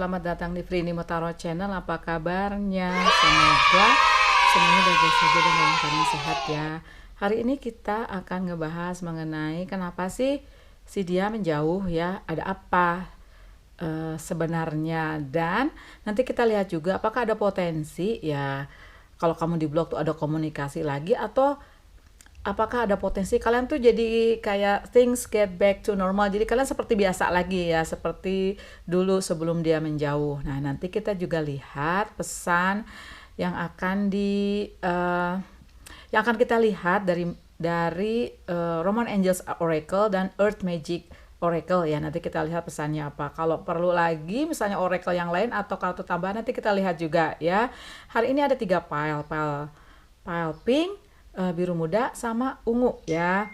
selamat datang di Prinimo Tarot Channel. Apa kabarnya? Semoga semuanya baik-baik saja dan dalam keadaan sehat ya. Hari ini kita akan ngebahas mengenai kenapa sih si dia menjauh ya, ada apa sebenarnya, dan nanti kita lihat juga apakah ada potensi ya, kalau kamu di blog tuh ada komunikasi lagi, atau apakah ada potensi kalian tuh jadi kayak things get back to normal, jadi kalian seperti biasa lagi ya, seperti dulu sebelum dia menjauh. Nah, nanti kita juga lihat pesan yang akan yang akan kita lihat dari Roman Angels Oracle dan Earth Magic Oracle ya. Nanti kita lihat pesannya apa. Kalau perlu lagi misalnya oracle yang lain atau kartu tambahan, nanti kita lihat juga ya. Hari ini ada 3 pile pink, biru muda, sama ungu ya.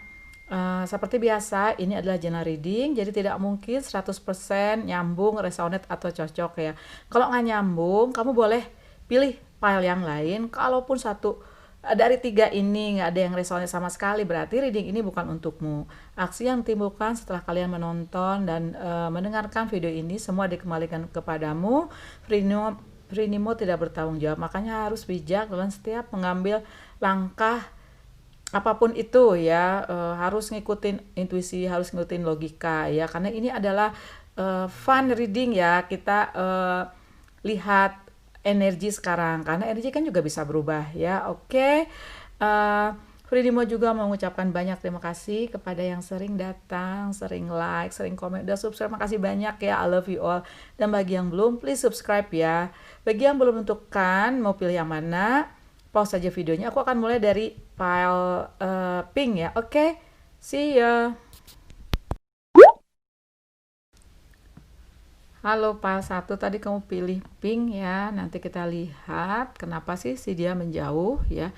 Seperti biasa, ini adalah general reading, jadi tidak mungkin 100% nyambung, resonate atau cocok ya. Kalau nggak nyambung, kamu boleh pilih file yang lain. Kalaupun satu dari 3 ini nggak ada yang resonate sama sekali, berarti reading ini bukan untukmu. Aksi yang timbulkan setelah kalian menonton dan mendengarkan video ini semua dikembalikan kepadamu. Prinimo tidak bertanggung jawab, makanya harus bijak dalam setiap mengambil langkah apapun itu ya. Harus ngikutin intuisi, harus ngikutin logika ya, karena ini adalah fun reading ya. Kita lihat energi sekarang, karena energi kan juga bisa berubah ya. Oke. Prinimo juga mengucapkan banyak terima kasih kepada yang sering datang, sering like, sering komen, dan subscribe. Makasih banyak ya, I love you all. Dan bagi yang belum, please subscribe ya. Bagi yang belum menentukan mau pilih yang mana, pause saja videonya. Aku akan mulai dari pile pink ya. Oke, see ya. Halo pile 1, tadi kamu pilih pink ya. Nanti kita lihat kenapa sih si dia menjauh ya.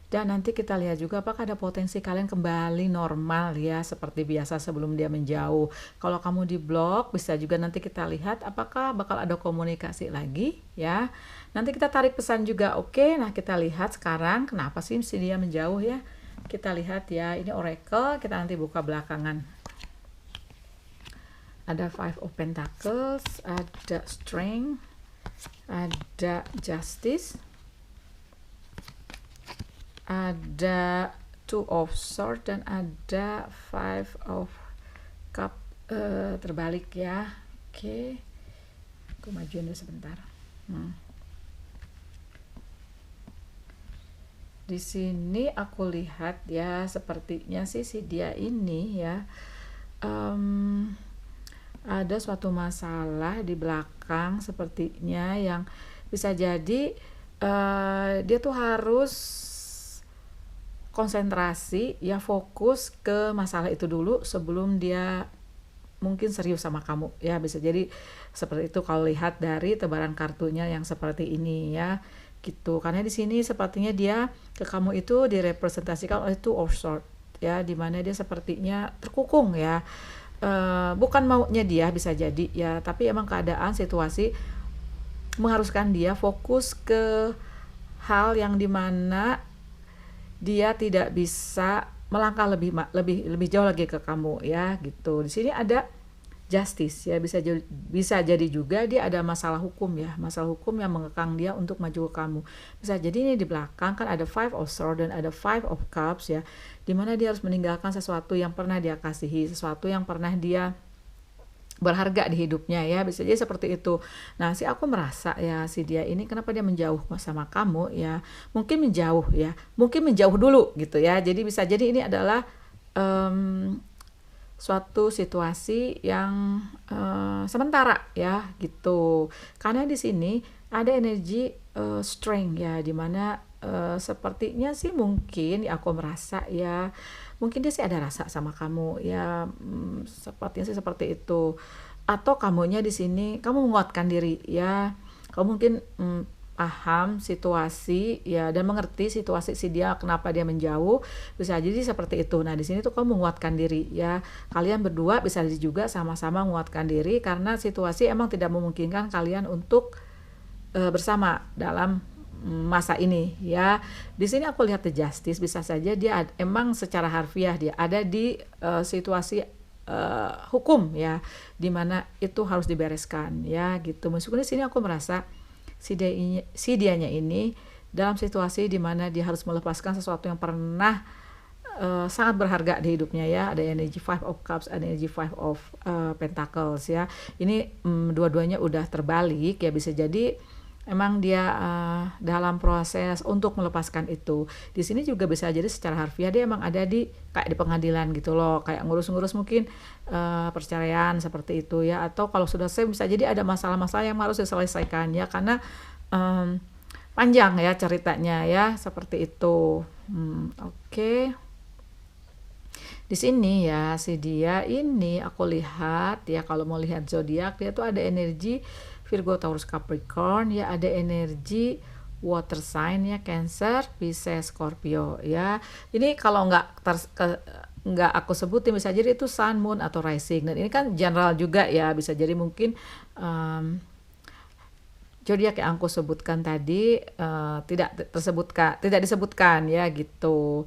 Dan nanti kita lihat juga apakah ada potensi kalian kembali normal ya, seperti biasa sebelum dia menjauh. Kalau kamu di blog, bisa juga nanti kita lihat apakah bakal ada komunikasi lagi ya. Nanti kita tarik pesan juga. Oke, nah kita lihat sekarang kenapa sih si dia menjauh ya. Kita lihat ya, ini oracle, kita nanti buka belakangan. Ada 5 of Pentacles, ada Strength, ada Justice, ada 2 of Swords, dan ada 5 of Cup terbalik ya. Oke, aku majuin dulu sebentar. Di sini aku lihat ya, sepertinya sih si dia ini ya ada suatu masalah di belakang sepertinya, yang bisa jadi dia tuh harus konsentrasi ya, fokus ke masalah itu dulu sebelum dia mungkin serius sama kamu ya. Bisa jadi seperti itu kalau lihat dari tebaran kartunya yang seperti ini ya gitu. Karena di sini sepertinya dia ke kamu itu direpresentasikan oleh 2 of Swords ya, dimana dia sepertinya terkukung ya. Bukan maunya dia, bisa jadi ya, tapi emang keadaan situasi mengharuskan dia fokus ke hal yang dimana dia tidak bisa melangkah lebih jauh lagi ke kamu ya gitu. Di sini ada Justice ya, bisa jadi juga dia ada masalah hukum ya, masalah hukum yang mengekang dia untuk maju ke kamu. Bisa jadi ini di belakang kan ada 5 of Swords dan ada 5 of Cups ya, dimana dia harus meninggalkan sesuatu yang pernah dia kasihi, sesuatu yang pernah dia berharga di hidupnya ya. Bisa jadi seperti itu. Nah, aku merasa ya, si dia ini kenapa dia menjauh sama kamu ya, mungkin menjauh ya, mungkin menjauh dulu gitu ya. Jadi bisa jadi ini adalah suatu situasi yang sementara ya gitu. Karena di sini ada energi strength ya, dimana sepertinya sih mungkin ya, aku merasa ya, mungkin dia sih ada rasa sama kamu ya, sepertinya sih seperti itu. Atau kamunya di sini kamu menguatkan diri ya, kamu mungkin paham situasi ya, dan mengerti situasi si dia kenapa dia menjauh, bisa jadi seperti itu. Nah, di sini tuh kamu menguatkan diri ya, kalian berdua bisa juga sama-sama menguatkan diri karena situasi emang tidak memungkinkan kalian untuk bersama dalam masa ini ya. Di sini aku lihat The Justice, bisa saja dia emang secara harfiah dia ada di situasi hukum ya, dimana itu harus dibereskan ya gitu. Meskipun di sini aku merasa si dianya ini dalam situasi dimana dia harus melepaskan sesuatu yang pernah sangat berharga di hidupnya ya. Ada energi Five of Cups, ada energi Five of Pentacles ya. Ini dua-duanya udah terbalik ya, bisa jadi emang dia dalam proses untuk melepaskan itu. Di sini juga bisa jadi secara harfiah dia emang ada di kayak di pengadilan gitu loh, kayak ngurus-ngurus mungkin perceraian seperti itu ya. Atau kalau sudah selesai bisa jadi ada masalah-masalah yang harus diselesaikan ya, karena panjang ya ceritanya ya, seperti itu. Oke. Di sini ya si dia ini aku lihat ya, kalau mau lihat zodiak dia tuh ada energi Virgo, Taurus, Capricorn ya, ada energi water sign ya, Cancer, Pisces, Scorpio ya. Ini kalau nggak aku sebutin bisa jadi itu Sun, Moon atau Rising, dan ini kan general juga ya, bisa jadi mungkin zodiak yang aku sebutkan tadi tidak disebutkan ya gitu.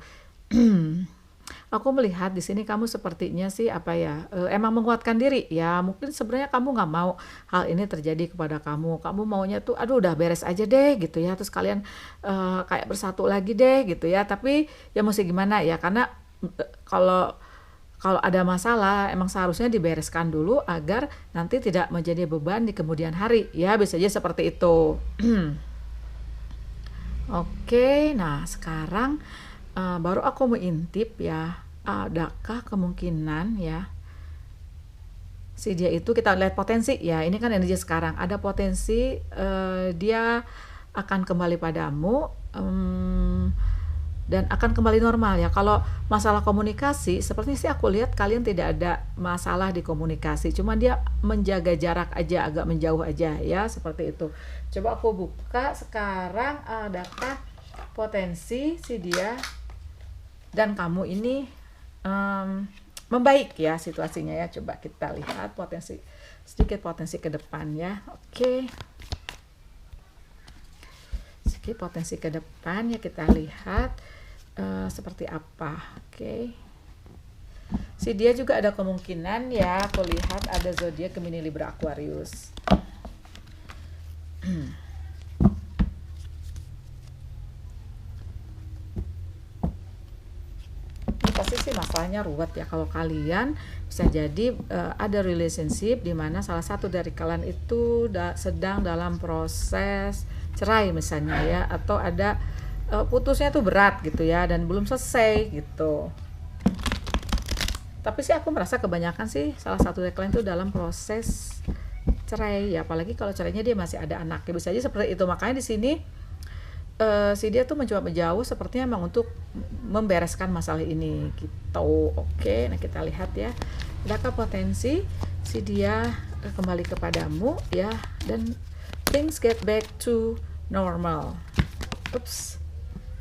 Aku melihat di sini kamu sepertinya sih emang menguatkan diri ya. Mungkin sebenarnya kamu nggak mau hal ini terjadi kepada kamu. Kamu maunya tuh, aduh udah beres aja deh gitu ya. Terus kalian kayak bersatu lagi deh gitu ya. Tapi ya mesti gimana ya? Karena kalau ada masalah emang seharusnya dibereskan dulu agar nanti tidak menjadi beban di kemudian hari ya. Bisa aja seperti itu. Oke, nah sekarang baru aku mau intip ya, adakah kemungkinan ya si dia itu, kita lihat potensi ya, ini kan energi sekarang, ada potensi dia akan kembali padamu dan akan kembali normal ya. Kalau masalah komunikasi sepertinya sih aku lihat kalian tidak ada masalah di komunikasi, cuma dia menjaga jarak aja, agak menjauh aja ya, seperti itu. Coba aku buka sekarang, adakah potensi si dia dan kamu ini membaik ya situasinya ya. Coba kita lihat sedikit potensi ke depan ya. Oke. Sedikit potensi ke depan ya, kita lihat seperti apa. Oke. Si dia juga ada kemungkinan ya, aku lihat ada zodiak Gemini, Libra, Aquarius. Pasti sih masalahnya ruwet ya. Kalau kalian bisa jadi ada relationship di mana salah satu dari kalian itu sedang dalam proses cerai misalnya ya, atau ada putusnya tuh berat gitu ya dan belum selesai gitu. Tapi sih aku merasa kebanyakan sih salah satu dari kalian itu dalam proses cerai ya, apalagi kalau cerainya dia masih ada anaknya, bisa aja seperti itu. Makanya di sini si dia tuh mencoba menjauh sepertinya emang untuk membereskan masalah ini gitu. Oke, nah kita lihat ya, adakah potensi si dia kembali kepadamu ya, dan things get back to normal. Ups,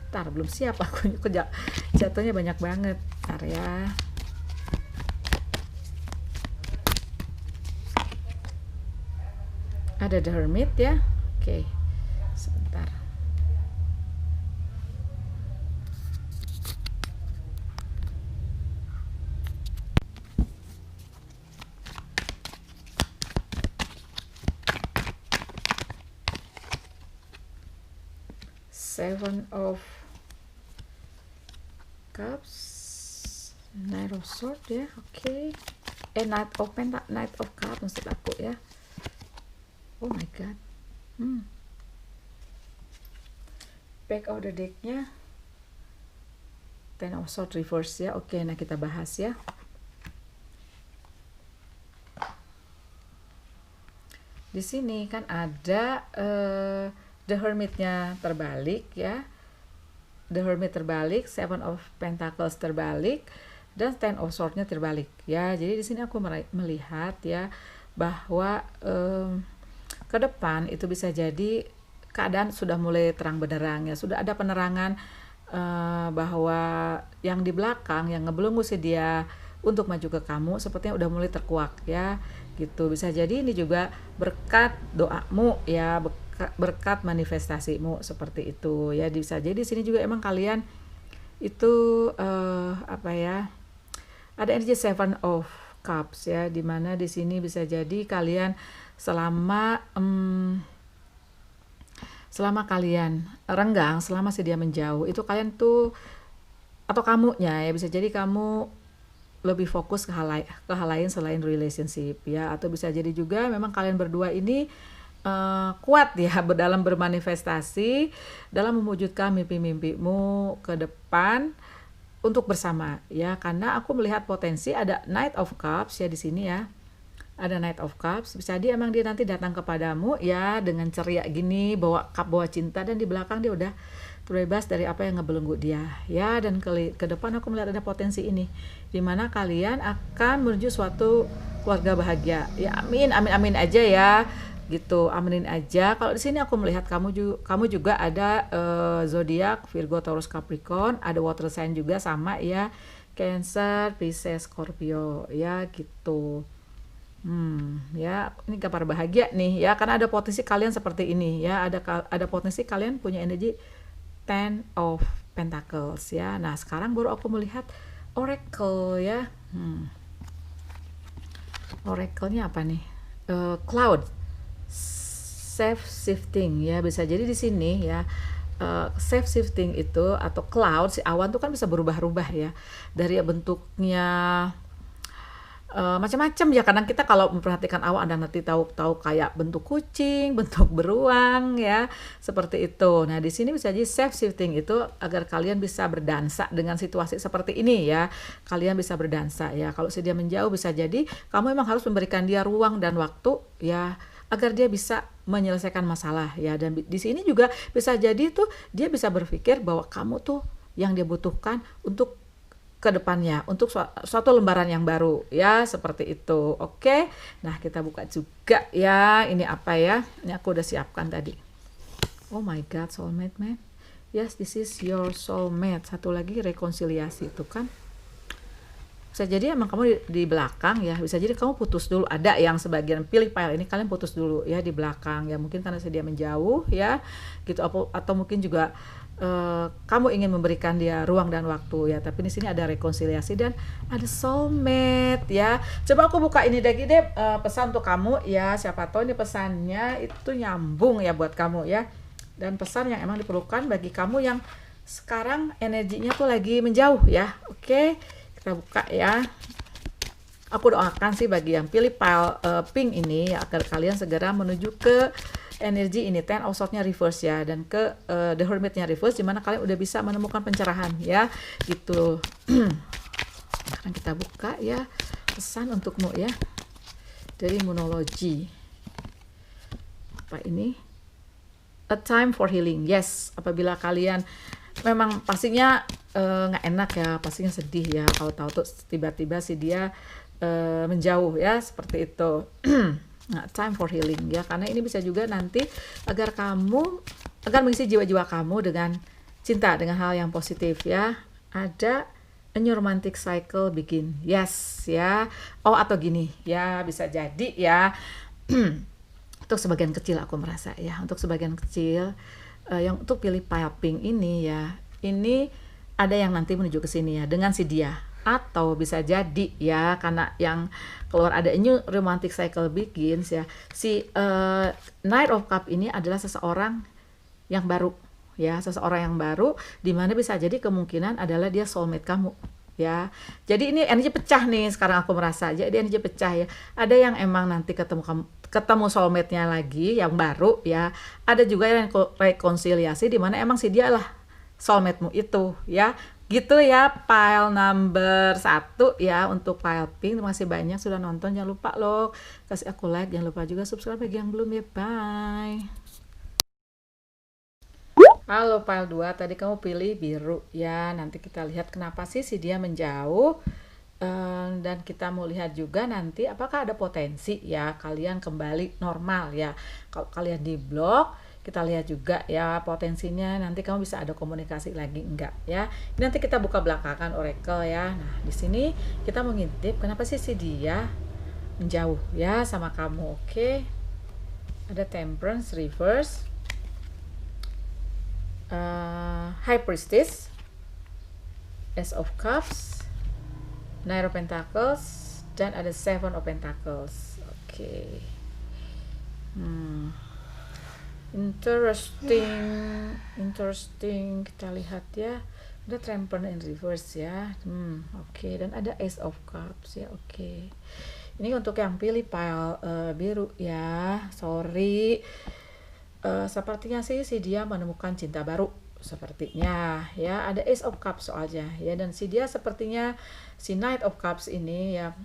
ntar belum siap aku jatuhnya banyak banget. Ntar ya, ada The Hermit ya. Oke, sebentar. Seven of Cups, Knight of Swords ya. Oke. Knight of Cups maksud aku ya. Oh my god. Back of the deck-nya Ten of Swords reverse ya. Oke, nah kita bahas ya. Di sini kan ada The Hermit-nya terbalik ya. The Hermit terbalik, Seven of Pentacles terbalik, dan Ten of Swords-nya terbalik ya. Jadi di sini aku melihat ya bahwa ke depan itu bisa jadi keadaan sudah mulai terang benderang ya. Sudah ada penerangan bahwa yang di belakang yang ngebelenggu si dia untuk maju ke kamu sepertinya udah mulai terkuak ya gitu. Bisa jadi ini juga berkat doamu ya, berkat manifestasimu seperti itu ya. Bisa jadi di sini juga emang kalian itu ada energi Seven of Cups ya, dimana di sini bisa jadi kalian selama selama kalian renggang, selama si dia menjauh, itu kalian tuh atau kamunya ya bisa jadi kamu lebih fokus ke hal lain selain relationship ya, atau bisa jadi juga memang kalian berdua ini kuat ya dalam bermanifestasi, dalam mewujudkan mimpi-mimpimu ke depan untuk bersama ya, karena aku melihat potensi ada Knight of Cups ya di sini ya. Ada Knight of Cups, bisa jadi emang dia nanti datang kepadamu ya dengan ceria gini, bawa cup, bawa cinta, dan di belakang dia udah terbebas dari apa yang ngebelenggu dia ya. Dan ke depan aku melihat ada potensi ini dimana kalian akan menuju suatu keluarga bahagia ya. Amin amin amin aja ya gitu, aminin aja. Kalau di sini aku melihat kamu juga ada zodiak Virgo, Taurus, Capricorn, ada water sign juga sama ya, Cancer, Pisces, Scorpio ya gitu. Ya, ini kabar bahagia nih ya, karena ada potensi kalian seperti ini ya, ada potensi kalian punya energi Ten of Pentacles ya. Nah, sekarang baru aku melihat Oracle ya. Oracle-nya apa nih? Cloud, shape shifting ya, bisa jadi di sini ya. Shape shifting itu atau cloud, si awan tuh kan bisa berubah-ubah ya, dari bentuknya macam-macam ya. Kadang kita kalau memperhatikan awan ada nanti tahu kayak bentuk kucing, bentuk beruang ya, seperti itu. Nah, di sini bisa jadi shape shifting itu agar kalian bisa berdansa dengan situasi seperti ini ya. Kalian bisa berdansa ya. Kalau dia menjauh bisa jadi kamu memang harus memberikan dia ruang dan waktu ya, agar dia bisa menyelesaikan masalah ya. Dan di sini juga bisa jadi tuh dia bisa berpikir bahwa kamu tuh yang dia butuhkan untuk ke depannya, untuk suatu lembaran yang baru ya, seperti itu. Oke. Nah, kita buka juga ya. Ini apa ya? Ini aku udah siapkan tadi. Oh my god, soulmate man. Yes, this is your soulmate. Satu lagi rekonsiliasi itu kan. Bisa jadi emang kamu di belakang ya, bisa jadi kamu putus dulu. Ada yang sebagian pilih pile ini kalian putus dulu ya di belakang ya, mungkin karena dia menjauh ya gitu, atau mungkin juga kamu ingin memberikan dia ruang dan waktu ya. Tapi di sini ada rekonsiliasi dan ada soulmate ya. Coba aku buka ini lagi deh, pesan untuk kamu ya. Siapa tahu ini pesannya itu nyambung ya buat kamu ya, dan pesan yang emang diperlukan bagi kamu yang sekarang energinya tuh lagi menjauh ya. Oke, kita buka ya. Aku doakan sih bagi yang pilih pile pink ini ya, agar kalian segera menuju ke energi ini, Ten of Swords-nya reverse ya, dan ke The Hermit-nya reverse, dimana kalian udah bisa menemukan pencerahan ya gitu. Sekarang kita buka ya pesan untukmu ya dari Moonology. Apa ini? A time for healing. Yes, apabila kalian memang pastinya nggak enak ya, pastinya sedih ya kalau tahu tuh tiba-tiba si dia menjauh ya, seperti itu. Nah, time for healing ya, karena ini bisa juga nanti agar mengisi jiwa-jiwa kamu dengan cinta, dengan hal yang positif ya. Ada a new romantic cycle begin. Yes ya. Oh, atau gini ya, bisa jadi ya. Untuk sebagian kecil aku merasa ya, untuk sebagian kecil yang untuk pilih pile pink ini ya, ini ada yang nanti menuju ke sini ya dengan si dia. Atau bisa jadi ya, karena yang keluar ada new romantic cycle begins ya, si Knight of Cup ini adalah seseorang yang baru ya, seseorang yang baru, dimana bisa jadi kemungkinan adalah dia soulmate kamu ya. Jadi ini energi pecah nih sekarang aku merasa, jadi energi pecah ya. Ada yang emang nanti ketemu soulmate-nya lagi yang baru ya, ada juga yang rekonsiliasi dimana emang si dia lah soulmate-mu itu ya. Gitu ya, pile number 1 ya untuk pile pink. Terima kasih banyak sudah nonton. Jangan lupa loh kasih aku like, jangan lupa juga subscribe bagi yang belum ya. Bye. Halo pile 2, tadi kamu pilih biru ya. Nanti kita lihat kenapa sih si dia menjauh, dan kita mau lihat juga nanti apakah ada potensi ya kalian kembali normal ya. Kalau kalian di blok, kita lihat juga ya potensinya nanti kamu bisa ada komunikasi lagi enggak ya. Ini nanti kita buka belakangan oracle ya. Nah, di sini kita mau ngintip kenapa sih si dia menjauh ya sama kamu. Oke. Ada Temperance reverse, High Priestess, Ace of Cups, Knight of Pentacles, dan ada Seven of Pentacles. Oke. Interesting. Kita lihat ya. Ada Temperance in reverse ya. Oke. Dan ada Ace of Cups ya. Oke. Ini untuk yang pilih pile biru ya. Sorry. Sepertinya sih si dia menemukan cinta baru. Sepertinya ya. Ada Ace of Cups soalnya ya. Dan si dia sepertinya si Knight of Cups ini ya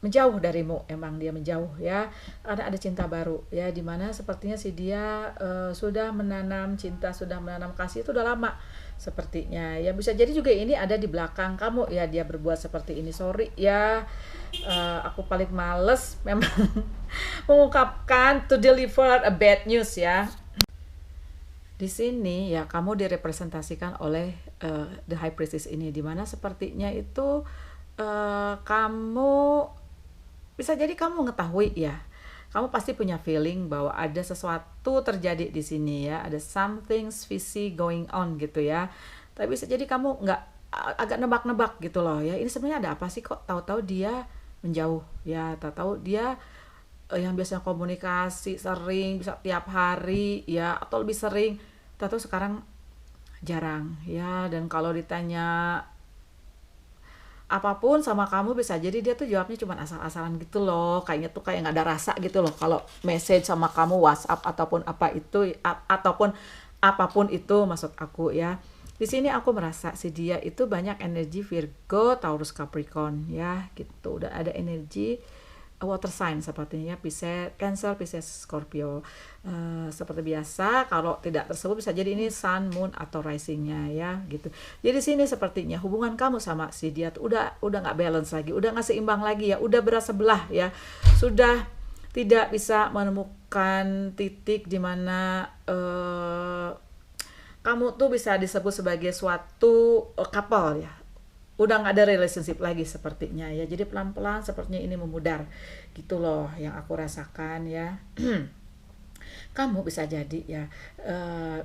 menjauh darimu, emang dia menjauh ya, karena ada cinta baru ya, dimana sepertinya si dia sudah menanam cinta, sudah menanam kasih itu udah lama sepertinya ya. Bisa jadi juga ini ada di belakang kamu ya, dia berbuat seperti ini. Sorry ya, aku paling males memang mengungkapkan to deliver a bad news ya. Di sini ya kamu direpresentasikan oleh the High Priestess ini, dimana sepertinya itu kamu bisa jadi kamu mengetahui ya, kamu pasti punya feeling bahwa ada sesuatu terjadi di sini ya, ada something fishy going on gitu ya. Tapi bisa jadi kamu nggak, agak nebak-nebak gitu loh ya, ini sebenarnya ada apa sih kok tahu-tahu dia menjauh ya, tahu-tahu dia yang biasanya komunikasi sering bisa tiap hari ya atau lebih sering, tahu-tahu sekarang jarang ya. Dan kalau ditanya apapun sama kamu bisa jadi dia tuh jawabnya cuma asal-asalan gitu loh, kayaknya tuh kayak nggak ada rasa gitu loh kalau message sama kamu, WhatsApp ataupun apa itu, ataupun apapun itu maksud aku ya. Di sini aku merasa si dia itu banyak energi Virgo, Taurus, Capricorn ya gitu. Udah ada energi water sign sepertinya, Pisces, Cancer, Pisces, Scorpio. Seperti biasa, kalau tidak tersebut bisa jadi ini Sun, Moon atau risingnya ya gitu. Jadi sini sepertinya hubungan kamu sama si dia tuh udah nggak balance lagi, udah nggak seimbang lagi ya, udah berat sebelah ya, sudah tidak bisa menemukan titik di mana kamu tuh bisa disebut sebagai suatu couple ya. Udah nggak ada relationship lagi sepertinya ya. Jadi pelan-pelan sepertinya ini memudar gitu loh yang aku rasakan ya. Kamu bisa jadi ya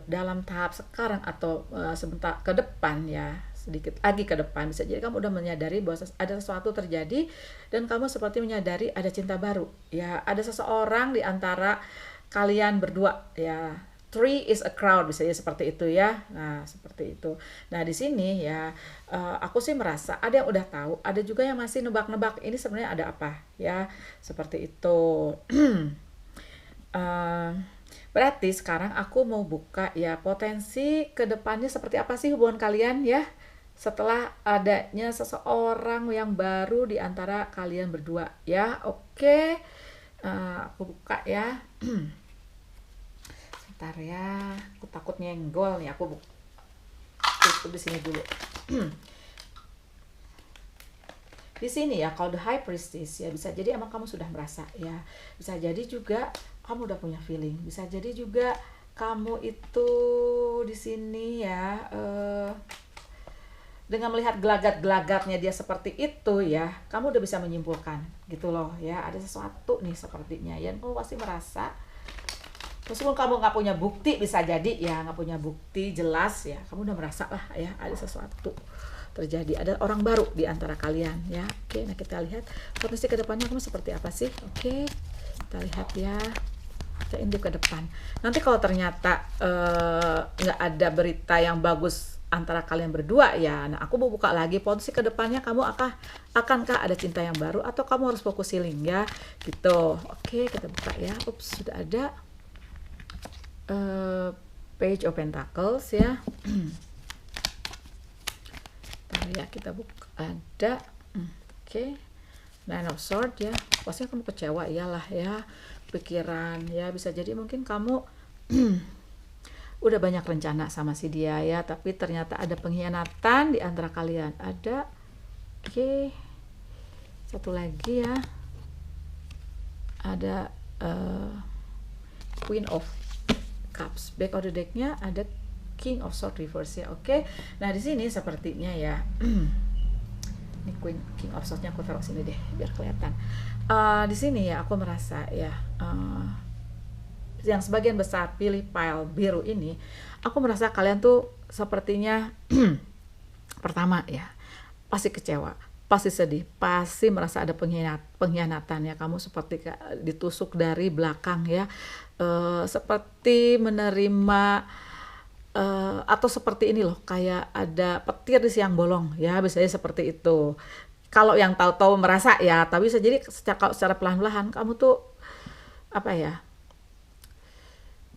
dalam tahap sekarang atau sebentar ke depan ya, sedikit lagi ke depan bisa jadi kamu udah menyadari bahwa ada sesuatu terjadi dan kamu seperti menyadari ada cinta baru ya, ada seseorang di antara kalian berdua ya. Three is a crowd, bisa ya seperti itu ya. Nah seperti itu. Nah di sini ya aku sih merasa ada yang udah tahu, ada juga yang masih nebak-nebak ini sebenarnya ada apa ya, seperti itu. Berarti sekarang aku mau buka ya potensi kedepannya seperti apa sih hubungan kalian ya, setelah adanya seseorang yang baru di antara kalian berdua ya. Oke, aku buka ya. Bentar ya, aku takut nyenggol nih, aku tutup di sini dulu. Di sini ya kalau the High Priestess ya, bisa jadi emang kamu sudah merasa ya, bisa jadi juga kamu udah punya feeling, bisa jadi juga kamu itu di sini ya dengan melihat gelagat-gelagatnya dia seperti itu ya, kamu udah bisa menyimpulkan gitu loh ya, ada sesuatu nih sepertinya ya, kamu pasti merasa. Meskipun kamu nggak punya bukti, bisa jadi ya nggak punya bukti jelas ya, kamu udah merasa lah ya ada sesuatu terjadi, ada orang baru di antara kalian ya. Oke, nah kita lihat potensi kedepannya kamu seperti apa sih. Oke, kita lihat ya, kita intip ke depan. Nanti kalau ternyata nggak ada berita yang bagus antara kalian berdua ya, nah aku mau buka lagi potensi kedepannya kamu akankah ada cinta yang baru atau kamu harus fokus healing ya gitu. Oke, kita buka ya. Ups, sudah ada Page of Pentacles ya. Ya kita buka, ada oke, Nine of Swords ya, pastinya kamu kecewa iyalah ya, pikiran ya, bisa jadi mungkin kamu udah banyak rencana sama si dia ya, tapi ternyata ada pengkhianatan di antara kalian. Ada oke, satu lagi ya, ada Queen of Cups, back of the decknya ada King of Swords reverse ya. Oke, nah di sini sepertinya ya ini King of Swords-nya aku taruh sini deh biar kelihatan. Di sini ya aku merasa ya yang sebagian besar pilih pile biru ini, aku merasa kalian tuh sepertinya pertama ya pasti kecewa pasti sedih, pasti merasa ada pengkhianatan ya. Kamu seperti ditusuk dari belakang ya, seperti menerima atau seperti ini loh, kayak ada petir di siang bolong ya, biasanya seperti itu. Kalau yang tahu-tahu merasa ya, tapi bisa jadi secara pelan-pelan kamu tuh apa ya,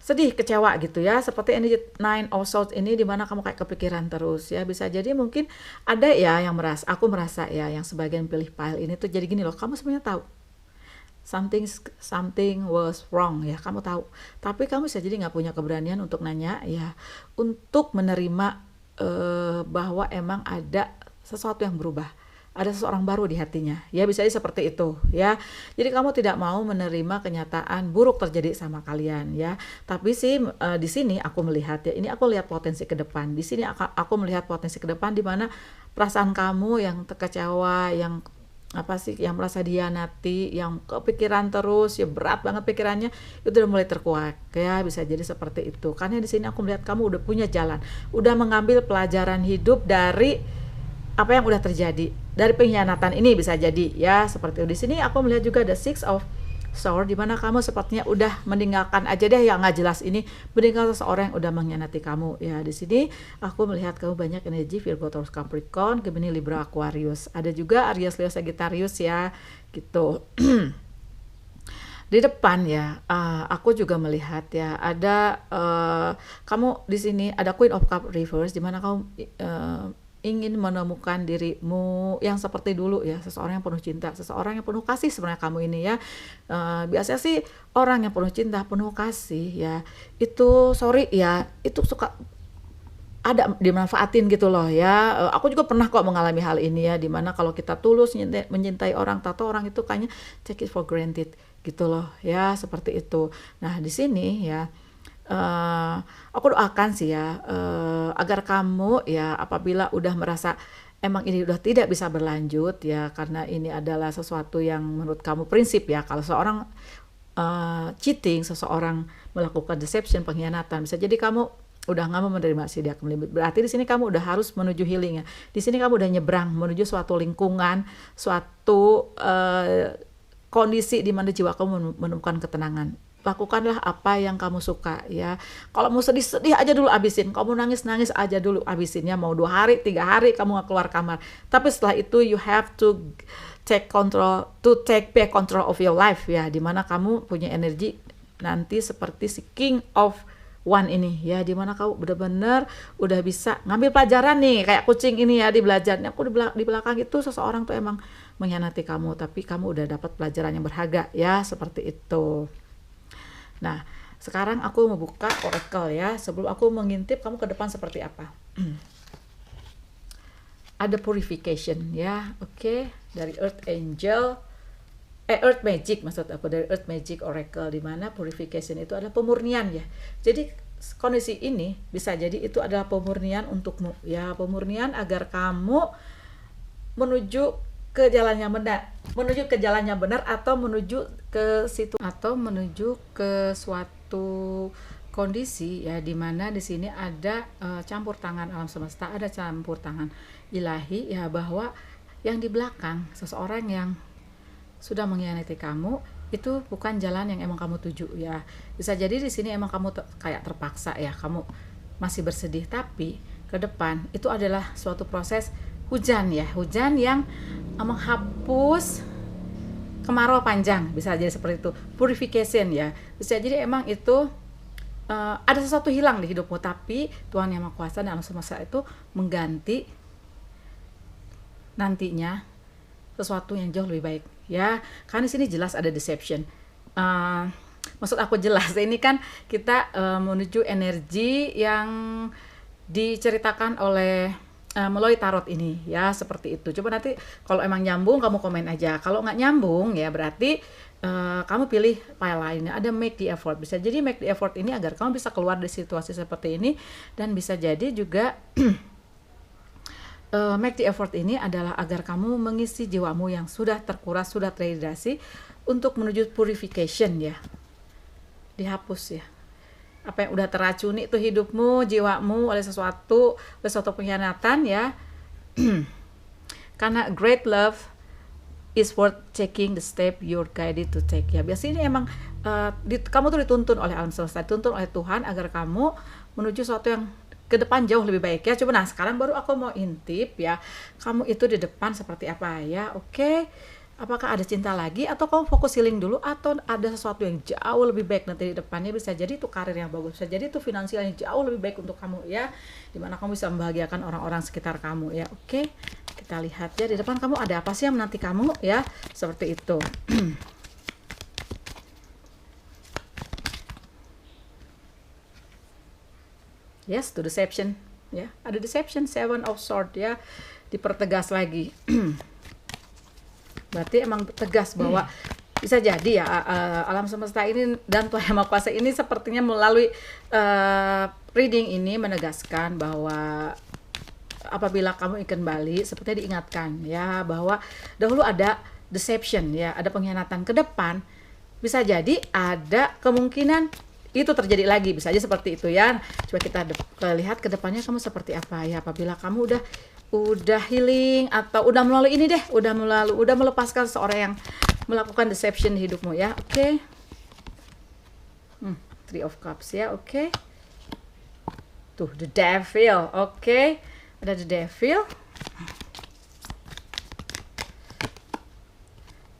sedih, kecewa gitu ya, seperti energy nine of swords ini, dimana kamu kayak kepikiran terus ya. Bisa jadi mungkin ada ya yang merasa, aku merasa ya, yang sebagian pilih pile ini tuh jadi gini loh, kamu sebenarnya tahu something was wrong ya, kamu tahu, tapi kamu bisa jadi nggak punya keberanian untuk nanya ya, untuk menerima bahwa emang ada sesuatu yang berubah, ada seseorang baru di hatinya ya, bisa jadi seperti itu ya. Jadi kamu tidak mau menerima kenyataan buruk terjadi sama kalian ya. Tapi sih di sini aku melihat ya, ini aku lihat potensi ke depan. Di sini aku melihat potensi ke depan, di mana perasaan kamu yang terkecewa, yang apa sih, yang merasa dihianati, yang kepikiran terus ya, berat banget pikirannya, itu udah mulai terkuak ya, bisa jadi seperti itu. Karena di sini aku melihat kamu udah punya jalan, udah mengambil pelajaran hidup dari apa yang udah terjadi, dari pengkhianatan ini, bisa jadi ya seperti itu. Di sini aku melihat juga ada six of swords, di mana kamu sepertinya udah meninggalkan aja deh yang nggak jelas ini, meninggalkan seseorang yang udah mengkhianati kamu ya. Di sini aku melihat kamu banyak energi Virgo, Taurus, Capricorn, Gemini, Libra, Aquarius, ada juga Aries, Leo, Sagittarius ya gitu. Di depan ya, aku juga melihat ya, ada kamu di sini ada Queen of Cup reverse, di mana kamu ingin menemukan dirimu yang seperti dulu ya, seseorang yang penuh cinta, seseorang yang penuh kasih sebenarnya kamu ini ya. Biasanya sih orang yang penuh cinta, penuh kasih ya, itu sorry ya, itu suka ada dimanfaatin gitu loh ya. Aku juga pernah kok mengalami hal ini ya, dimana kalau kita tulus mencintai orang, tato orang itu kayaknya take it for granted gitu loh ya, seperti itu. Nah di sini ya, aku doakan sih ya, agar kamu ya, apabila udah merasa emang ini udah tidak bisa berlanjut ya, karena ini adalah sesuatu yang menurut kamu prinsip ya, kalau seorang cheating, seseorang melakukan deception, pengkhianatan, bisa jadi kamu udah nggak mau menerima sih dia kembali. Berarti di sini kamu udah harus menuju healing ya. Di sini kamu udah nyebrang menuju suatu lingkungan, suatu kondisi di mana jiwa kamu menemukan ketenangan. Lakukanlah apa yang kamu suka ya. Kalau mau sedih-sedih aja dulu abisin, kamu nangis-nangis aja dulu abisinnya, mau 2 hari 3 hari kamu gak keluar kamar, tapi setelah itu you have to take back control of your life ya, dimana kamu punya energi nanti seperti si King of One ini ya, dimana kamu benar-benar udah bisa ngambil pelajaran nih, kayak kucing ini ya, di belajarnya aku di belakang itu seseorang tuh emang mengkhianati kamu, tapi kamu udah dapat pelajaran yang berharga ya, seperti itu. Nah, sekarang aku mau buka oracle ya. Sebelum aku mengintip kamu ke depan seperti apa. Ada purification ya. Oke, dari Earth Angel, Earth Magic maksud aku, dari Earth Magic Oracle, di mana purification itu adalah pemurnian ya. Jadi kondisi ini bisa jadi itu adalah pemurnian untukmu ya, pemurnian agar kamu menuju ke jalan yang benar, atau menuju ke situ, atau menuju ke suatu kondisi ya, dimana di sini ada campur tangan alam semesta, ada campur tangan ilahi ya, bahwa yang di belakang seseorang yang sudah mengkhianati kamu itu bukan jalan yang emang kamu tuju ya. Bisa jadi di sini emang kamu kayak terpaksa ya, kamu masih bersedih, tapi ke depan itu adalah suatu proses hujan ya, hujan yang menghapus kemarau panjang, bisa jadi seperti itu. Purification ya, bisa jadi emang itu ada sesuatu hilang di hidupmu, tapi Tuhan Yang Maha Kuasa dan alam semesta itu mengganti nantinya sesuatu yang jauh lebih baik ya. Karena di sini jelas ada deception. Maksud aku jelas, ini kan kita menuju energi yang diceritakan oleh melalui tarot ini ya, seperti itu. Coba nanti kalau emang nyambung kamu komen aja, kalau nggak nyambung ya berarti kamu pilih file lainnya. Ada make the effort, bisa jadi make the effort ini agar kamu bisa keluar dari situasi seperti ini, dan bisa jadi juga make the effort ini adalah agar kamu mengisi jiwamu yang sudah terkuras, sudah terhidrasi, untuk menuju purification ya, dihapus ya apa yang udah teracuni itu hidupmu, jiwamu oleh suatu pengkhianatan ya. karena great love is worth taking the step you're guided to take. Ya biasanya emang kamu tuh dituntun oleh alam semesta, dituntun oleh Tuhan agar kamu menuju sesuatu yang ke depan jauh lebih baik ya. Coba, nah sekarang baru aku mau intip ya, kamu itu di depan seperti apa ya. Oke, apakah ada cinta lagi, atau kamu fokus healing dulu, atau ada sesuatu yang jauh lebih baik nanti di depannya. Bisa jadi itu karir yang bagus, bisa jadi itu finansial yang jauh lebih baik untuk kamu ya, dimana kamu bisa membahagiakan orang-orang sekitar kamu ya. Oke, kita lihat ya, di depan kamu ada apa sih yang menanti kamu ya, seperti itu. Yes, to deception ya, ada deception, seven of sword ya, dipertegas lagi. Berarti emang tegas bahwa bisa jadi ya, alam semesta ini dan Tuhan Yang Maha Kuasa ini sepertinya melalui reading ini menegaskan bahwa apabila kamu ingin kembali, sepertinya diingatkan ya bahwa dahulu ada deception ya, ada pengkhianatan. Ke depan bisa jadi ada kemungkinan itu terjadi lagi, bisa aja seperti itu ya. Coba kita lihat ke depannya kamu seperti apa ya, apabila kamu udah healing atau udah melalui ini deh, udah melepaskan seorang yang melakukan deception di hidupmu ya. Oke. Three of Cups ya. Oke. Tuh, the devil. Oke. Ada the devil.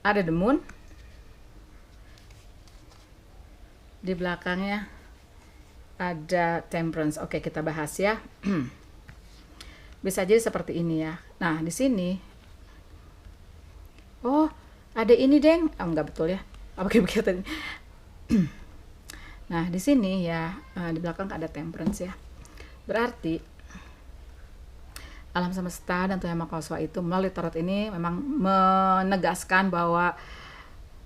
Ada the moon. Di belakangnya ada temperance. Oke, kita bahas ya. Bisa jadi seperti ini ya. Nah, di sini oh, ada ini, Deng. Oh, enggak betul ya. Apa kayak tadi? Nah, di sini ya, di belakang ada temperance ya. Berarti alam semesta dan Tuhan Yang Maha Kuasa itu melalui tarot ini memang menegaskan bahwa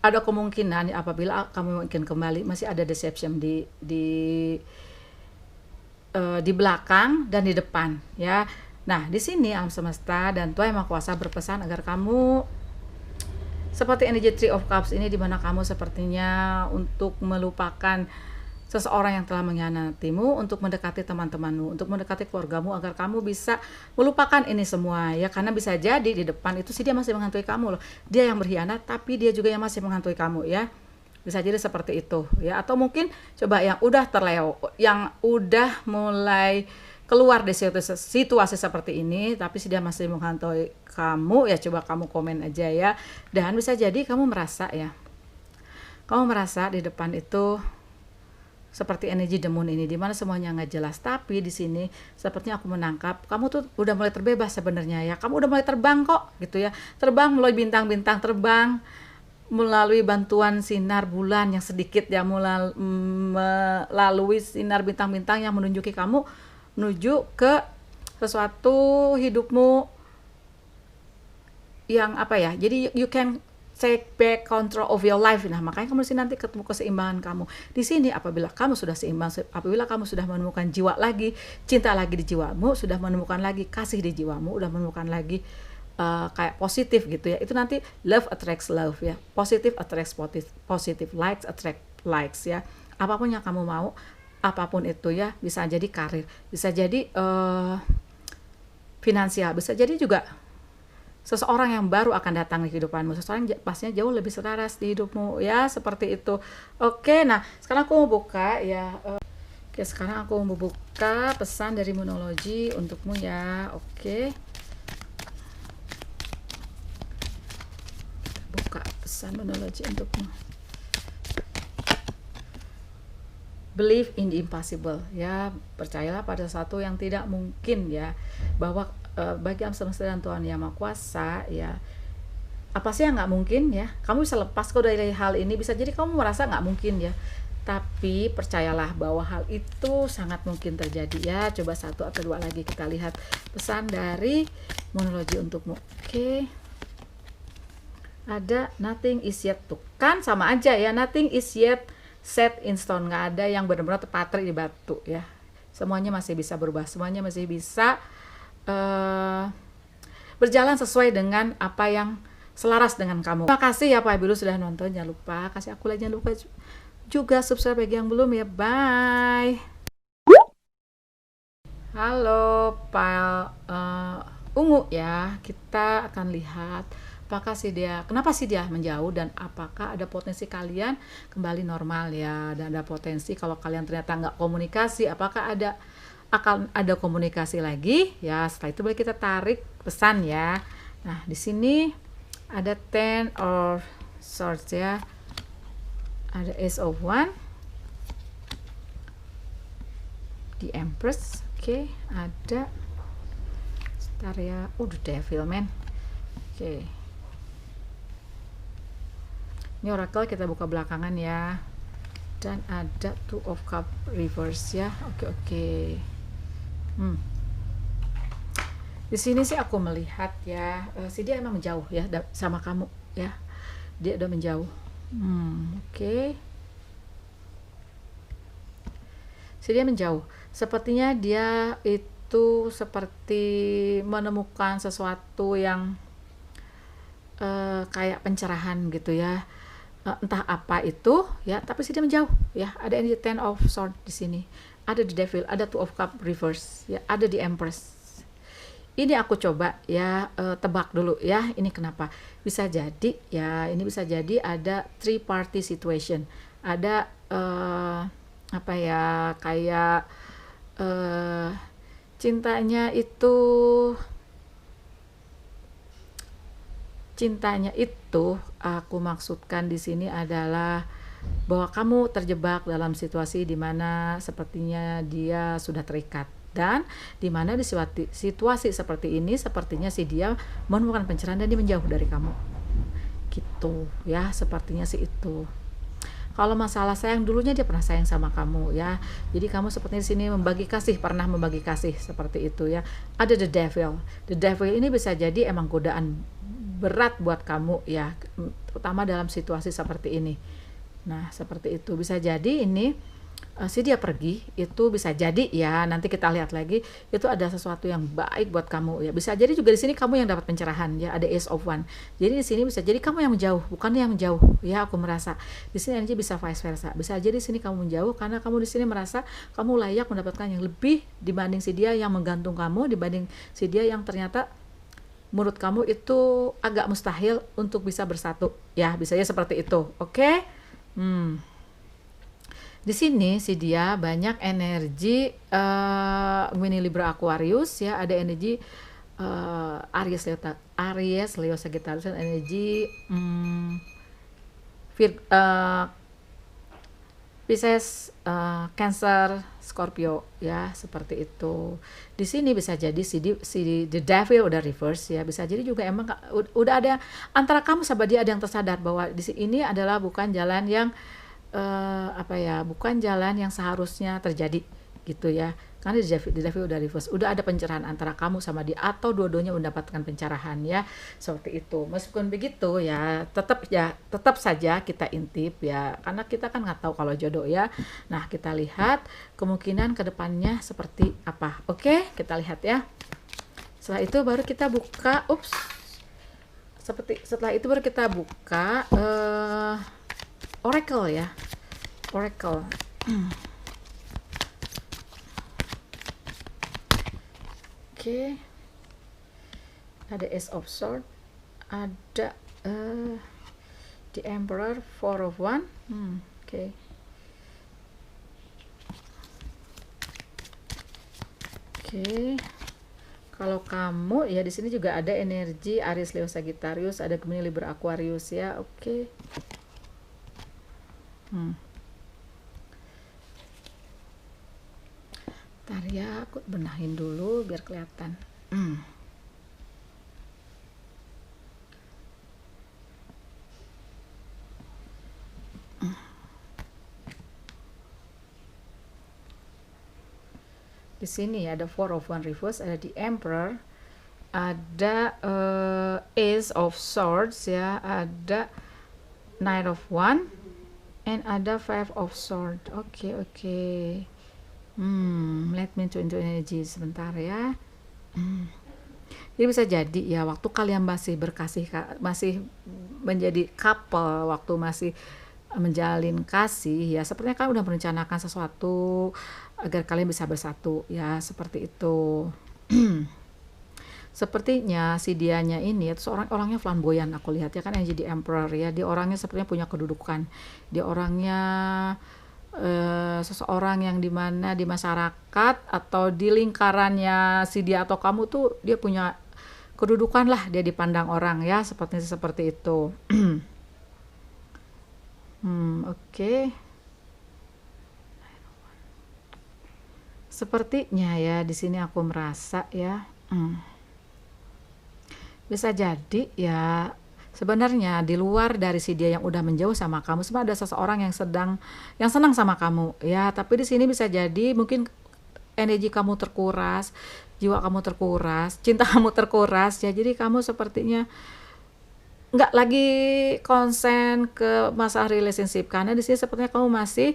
ada kemungkinan apabila kamu mungkin kembali masih ada deception di belakang dan di depan ya. Nah, di sini alam semesta dan Tuhan Yang Maha Kuasa berpesan agar kamu seperti energy Three of Cups ini, di mana kamu sepertinya untuk melupakan seseorang yang telah mengkhianatimu, untuk mendekati teman-temanmu, untuk mendekati keluargamu, agar kamu bisa melupakan ini semua ya. Karena bisa jadi di depan itu sih dia masih menghantui kamu loh. Dia yang berkhianat tapi dia juga yang masih menghantui kamu ya. Bisa jadi seperti itu ya. Atau mungkin coba yang udah yang udah mulai keluar dari situasi seperti ini tapi dia masih menghantui kamu ya, coba kamu komen aja ya. Dan bisa jadi kamu merasa ya, kamu merasa di depan itu seperti energi the moon ini, dimana semuanya nggak jelas. Tapi di sini sepertinya aku menangkap kamu tuh udah mulai terbebas sebenarnya ya. Kamu udah mulai terbang kok gitu ya, terbang melalui bintang-bintang, terbang melalui bantuan sinar bulan yang sedikit ya, melalui sinar bintang-bintang yang menunjuki kamu menuju ke sesuatu hidupmu yang apa ya, jadi you can take back control of your life. Nah, makanya kamu sini nanti ketemu keseimbangan kamu. Di sini apabila kamu sudah seimbang, apabila kamu sudah menemukan jiwa lagi, cinta lagi di jiwamu, sudah menemukan lagi kasih di jiwamu, udah menemukan lagi kayak positif gitu ya. Itu nanti love attracts love ya. Positive attracts positive, likes attract likes ya. Apapun yang kamu mau, apapun itu ya, bisa jadi karir, bisa jadi finansial, bisa jadi juga seseorang yang baru akan datang di kehidupanmu, seseorang yang pastinya jauh lebih selaras di hidupmu ya, seperti itu. Oke, nah sekarang aku mau buka ya. Oke, sekarang aku mau buka pesan dari Moonology untukmu ya. Oke, buka pesan Moonology untukmu. Believe in the impossible ya, percayalah pada sesuatu yang tidak mungkin ya, bahwa bagi alam semesta dan Tuhan Yang Maha Kuasa ya, apa sih yang nggak mungkin ya. Kamu bisa lepas kok dari hal ini. Bisa jadi kamu merasa nggak mungkin ya, tapi percayalah bahwa hal itu sangat mungkin terjadi ya. Coba satu atau dua lagi kita lihat pesan dari Moonology untukmu. Oke, ada nothing is yet, tuh kan sama aja ya, nothing is yet set in stone, nggak ada yang benar-benar terpatri di batu ya. Semuanya masih bisa berubah, semuanya masih bisa berjalan sesuai dengan apa yang selaras dengan kamu. Terima kasih ya Pak Ibu sudah nonton. Jangan lupa kasih aku like, jangan lupa juga subscribe bagi yang belum ya. Bye. Halo Pak ungu ya. Kita akan lihat apakah sih dia, kenapa sih dia menjauh, dan apakah ada potensi kalian kembali normal ya, dan ada potensi kalau kalian ternyata nggak komunikasi, apakah akan ada komunikasi lagi ya. Setelah itu boleh kita tarik pesan ya. Nah di sini ada Ten of Swords ya, ada Ace of One, the Empress, oke, ada Star ya, the Devil man, oke. Ini oracle kita buka belakangan ya, dan ada Two of Cup reverse ya, oke. Di sini sih aku melihat ya, si dia emang menjauh ya sama kamu ya, dia udah menjauh. Oke. Si dia menjauh, sepertinya dia itu seperti menemukan sesuatu yang kayak pencerahan gitu ya. Entah apa itu ya, tapi sih dia menjauh ya. Ada ini Ten of Swords di sini, ada di Devil, ada Two of Cup reverse ya, ada di Empress. Ini aku coba ya, tebak dulu ya, ini kenapa bisa jadi ya. Ini bisa jadi ada three party situation, ada apa ya, kayak cintanya itu aku maksudkan di sini adalah bahwa kamu terjebak dalam situasi di mana sepertinya dia sudah terikat, dan di mana di situasi seperti ini sepertinya si dia menemukan pencerahan dan dia menjauh dari kamu gitu ya, sepertinya sih itu. Kalau masalah sayang, dulunya dia pernah sayang sama kamu ya. Jadi kamu sepertinya di sini pernah membagi kasih seperti itu ya. Ada the Devil. The Devil ini bisa jadi emang godaan berat buat kamu ya, terutama dalam situasi seperti ini. Nah, seperti itu bisa jadi ini si dia pergi itu bisa jadi ya, nanti kita lihat lagi itu ada sesuatu yang baik buat kamu ya. Bisa jadi juga di sini kamu yang dapat pencerahan ya, ada Ace of One. Jadi di sini bisa jadi kamu yang menjauh, bukan yang menjauh ya. Aku merasa di sini energi bisa vice versa. Bisa jadi di sini kamu menjauh karena kamu di sini merasa kamu layak mendapatkan yang lebih dibanding si dia yang menggantung kamu, dibanding si dia yang ternyata menurut kamu itu agak mustahil untuk bisa bersatu ya. Bisa ya seperti itu. Oke. Di sini si dia banyak energi Gemini, Libra, Aquarius ya, ada energi Aries, Leo, Sagittarius, energi Pisces, Cancer, Scorpio ya, seperti itu. Di sini bisa jadi si the Devil udah reverse ya, bisa jadi juga emang udah ada antara kamu sama dia ada yang tersadar bahwa di sini adalah bukan jalan yang bukan jalan yang seharusnya terjadi gitu ya. Karena di Devil udah reverse, udah ada pencerahan antara kamu sama dia, atau dua-duanya mendapatkan pencerahan ya, seperti itu. Meskipun begitu ya, tetap saja kita intip ya, karena kita kan nggak tahu kalau jodoh ya. Nah, kita lihat kemungkinan kedepannya seperti apa. Oke, kita lihat ya. Setelah itu baru kita buka, setelah itu baru kita buka Oracle ya, Oracle. Oke. Ada Ace of Swords, ada the Emperor, Four of One. Oke. Kalau kamu ya di sini juga ada energi Aries, Leo, Sagittarius, ada Gemini, Libra, Aquarius ya. Oke. Ntar ya, aku benahin dulu biar kelihatan. Di sini ada Four of One reverse, ada the Emperor, ada Ace of Swords ya, ada Knight of One, and ada Five of Swords. Oke. Let me into energy sebentar ya. Jadi bisa jadi ya, waktu kalian masih masih menjadi couple, waktu masih menjalin kasih ya, sepertinya kalian udah merencanakan sesuatu agar kalian bisa bersatu ya, seperti itu. Sepertinya si dianya ini itu seorang orangnya flamboyan, aku lihat ya kan, yang jadi emperor ya, dia orangnya sepertinya punya kedudukan, dia orangnya seseorang yang dimana di masyarakat atau di lingkarannya si dia atau kamu tuh dia punya kedudukan lah, dia dipandang orang ya, seperti itu. Oke. Sepertinya ya di sini aku merasa ya, bisa jadi ya sebenarnya di luar dari si dia yang udah menjauh sama kamu, sebenarnya ada seseorang yang senang sama kamu ya, tapi di sini bisa jadi mungkin energi kamu terkuras, jiwa kamu terkuras, cinta kamu terkuras ya, jadi kamu sepertinya nggak lagi konsen ke masalah relationship, karena di sini sepertinya kamu masih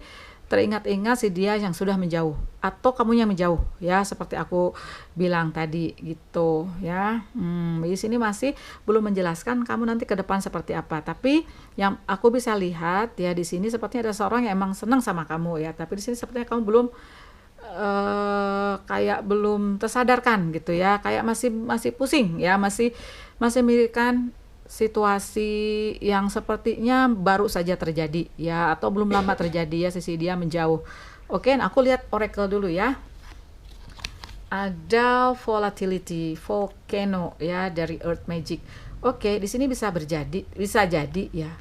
teringat-ingat si dia yang sudah menjauh atau kamunya menjauh ya, seperti aku bilang tadi gitu ya. Di sini masih belum menjelaskan kamu nanti ke depan seperti apa, tapi yang aku bisa lihat ya di sini sepertinya ada seorang yang emang senang sama kamu ya, tapi di sini sepertinya kamu belum kayak belum tersadarkan gitu ya, kayak masih pusing ya, masih memikirkan situasi yang sepertinya baru saja terjadi ya, atau belum lama terjadi ya, sisi dia menjauh. Oke, nah aku lihat oracle dulu ya. Ada volatility, volcano ya dari Earth Magic. Oke, di sini bisa jadi ya.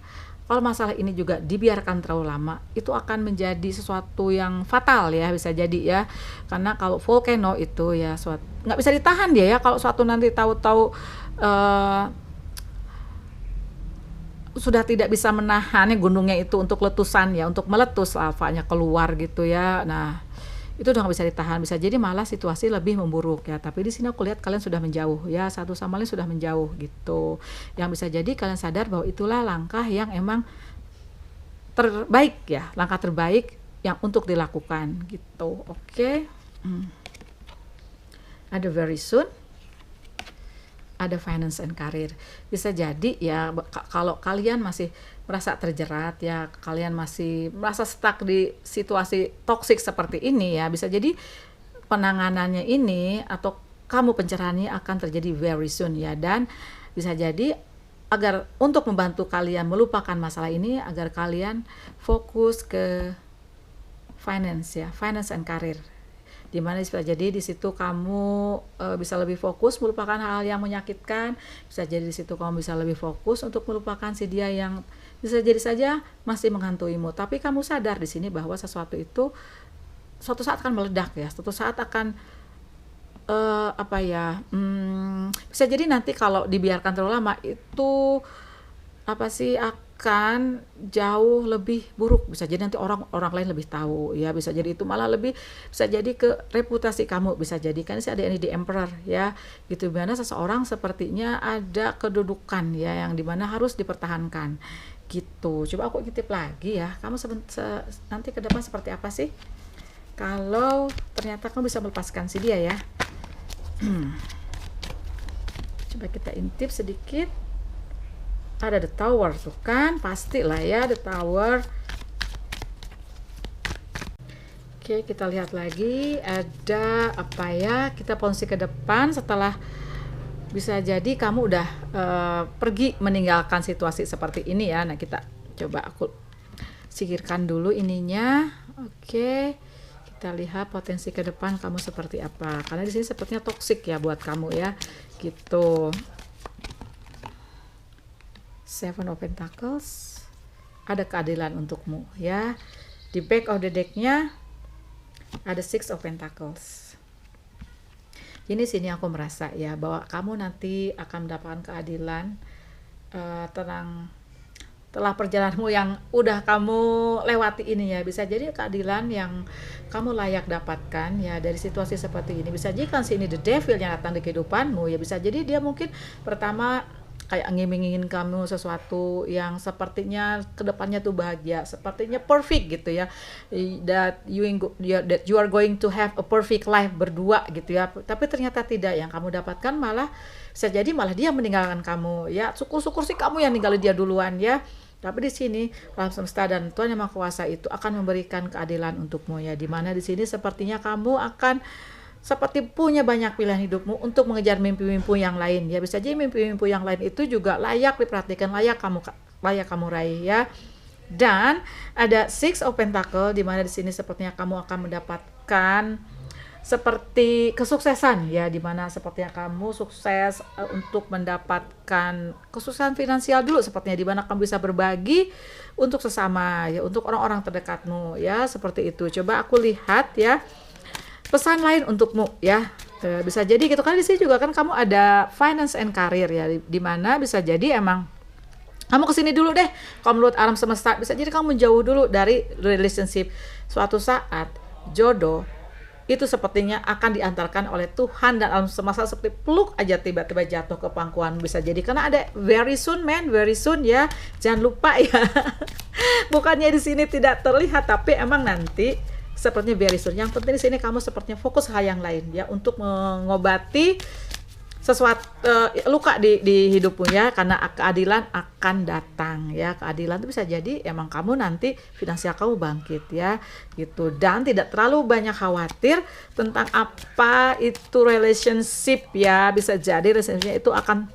Kalau masalah ini juga dibiarkan terlalu lama, itu akan menjadi sesuatu yang fatal ya, bisa jadi ya. Karena kalau volcano itu ya nggak bisa ditahan dia ya, kalau suatu nanti tahu-tahu sudah tidak bisa menahannya gunungnya itu untuk letusan ya, untuk meletus lavanya keluar gitu ya. Nah, itu udah nggak bisa ditahan, bisa jadi malah situasi lebih memburuk ya. Tapi di sini aku lihat kalian sudah menjauh ya, satu sama lain sudah menjauh gitu. Yang bisa jadi kalian sadar bahwa itulah langkah yang emang terbaik ya, langkah terbaik yang untuk dilakukan gitu. Oke. Ada very soon, ada finance and career. Bisa jadi ya kalau kalian masih merasa terjerat ya, kalian masih merasa stuck di situasi toksik seperti ini ya, bisa jadi penanganannya ini atau kamu pencerahannya akan terjadi very soon ya, dan bisa jadi agar untuk membantu kalian melupakan masalah ini, agar kalian fokus ke finance ya, finance and career, dimana bisa jadi di situ kamu bisa lebih fokus melupakan hal yang menyakitkan, bisa jadi di situ kamu bisa lebih fokus untuk melupakan si dia yang bisa jadi saja masih menghantuimu, tapi kamu sadar di sini bahwa sesuatu itu suatu saat akan meledak ya, suatu saat akan bisa jadi nanti kalau dibiarkan terlalu lama itu akan jauh lebih buruk, bisa jadi nanti orang lain lebih tahu ya, bisa jadi itu malah lebih bisa jadi ke reputasi kamu, bisa jadi kan sih ada ini di emperor ya gitu, dimana seseorang sepertinya ada kedudukan ya yang dimana harus dipertahankan gitu. Coba aku intip lagi ya, kamu nanti ke depan seperti apa sih kalau ternyata kamu bisa melepaskan si dia ya. Coba kita intip sedikit. Ada the tower tuh kan, pastilah ya the tower. Oke, kita lihat lagi ada apa ya, kita ponsi ke depan setelah bisa jadi kamu udah pergi meninggalkan situasi seperti ini ya. Nah, kita coba aku singkirkan dulu ininya. Oke, kita lihat potensi ke depan kamu seperti apa, karena di sini sepertinya toksik ya buat kamu ya gitu. Seven of Pentacles, ada keadilan untukmu ya. Di back of the decknya ada Six of Pentacles. Ini sini aku merasa ya bahwa kamu nanti akan mendapatkan keadilan telah perjalananmu yang udah kamu lewati ini ya. Bisa jadi keadilan yang kamu layak dapatkan ya dari situasi seperti ini. Bisa jadi kan sini the devil yang datang di kehidupanmu ya, bisa jadi dia mungkin pertama kayak ngiming-ngiming kamu sesuatu yang sepertinya kedepannya tuh bahagia, sepertinya perfect gitu ya, that you are going to have a perfect life berdua gitu ya, tapi ternyata tidak, yang kamu dapatkan malah bisa jadi malah dia meninggalkan kamu ya. Syukur-syukur sih kamu yang ninggalin dia duluan ya, tapi di sini alam semesta dan Tuhan Yang Maha Kuasa itu akan memberikan keadilan untukmu ya, dimana di sini sepertinya kamu akan seperti punya banyak pilihan hidupmu untuk mengejar mimpi-mimpi yang lain ya. Bisa jadi mimpi-mimpi yang lain itu juga layak diperhatikan, layak kamu raih ya. Dan ada Six of Pentacle di mana di sini sepertinya kamu akan mendapatkan seperti kesuksesan ya, dimana sepertinya kamu sukses untuk mendapatkan kesuksesan finansial dulu, sepertinya dimana kamu bisa berbagi untuk sesama ya, untuk orang-orang terdekatmu ya, seperti itu. Coba aku lihat ya pesan lain untukmu ya. Bisa jadi gitu kan, di sini juga kan kamu ada finance and career ya, dimana bisa jadi emang kamu kesini dulu deh. Kalau menurut alam semesta bisa jadi kamu menjauh dulu dari relationship. Suatu saat jodoh itu sepertinya akan diantarkan oleh Tuhan dan alam semesta, seperti peluk aja tiba-tiba jatuh ke pangkuan. Bisa jadi karena ada very soon man, very soon ya. Jangan lupa ya. Bukannya di sini tidak terlihat, tapi emang nanti sepertinya very soon. Yang penting di sini kamu sepertinya fokus hal yang lain ya, untuk mengobati sesuatu luka di hidupmu ya, karena keadilan akan datang ya. Keadilan itu bisa jadi emang kamu nanti finansial kamu bangkit ya gitu, dan tidak terlalu banyak khawatir tentang apa itu relationship ya. Bisa jadi relationship itu akan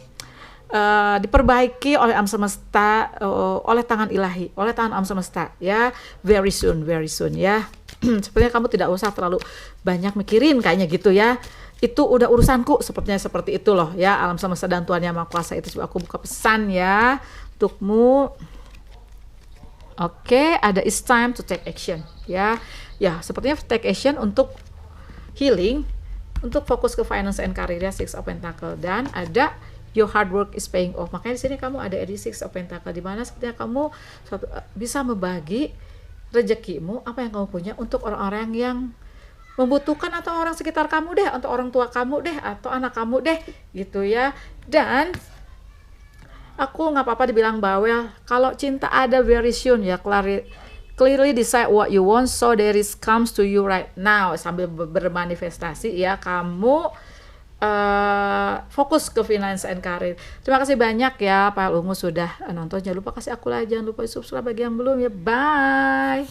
diperbaiki oleh alam semesta, oleh tangan ilahi, oleh tangan alam semesta ya, very soon ya. Sepertinya kamu tidak usah terlalu banyak mikirin kayaknya gitu ya, itu udah urusanku, sepertinya seperti itu loh ya. Alam semesta dan Tuhan Yang Maha Kuasa itu, coba aku buka pesan ya untukmu. Oke, ada it's time to take action ya. Ya, sepertinya take action untuk healing, untuk fokus ke finance and career ya, Six of Pentacle, dan ada your hard work is paying off. Makanya di sini kamu ada di Six of Pentacle, di mana sepertinya kamu bisa membagi rezekimu, apa yang kamu punya, untuk orang-orang yang membutuhkan, atau orang sekitar kamu deh, atau orang tua kamu deh, atau anak kamu deh gitu ya. Dan aku nggak apa-apa dibilang bawel, kalau cinta ada very soon ya. Clearly decide what you want so there is comes to you right now, sambil bermanifestasi ya. Kamu fokus ke finance and career. Terima kasih banyak ya Pak Ungu sudah nonton. Jangan lupa kasih aku like, jangan lupa subscribe bagi yang belum ya. Bye.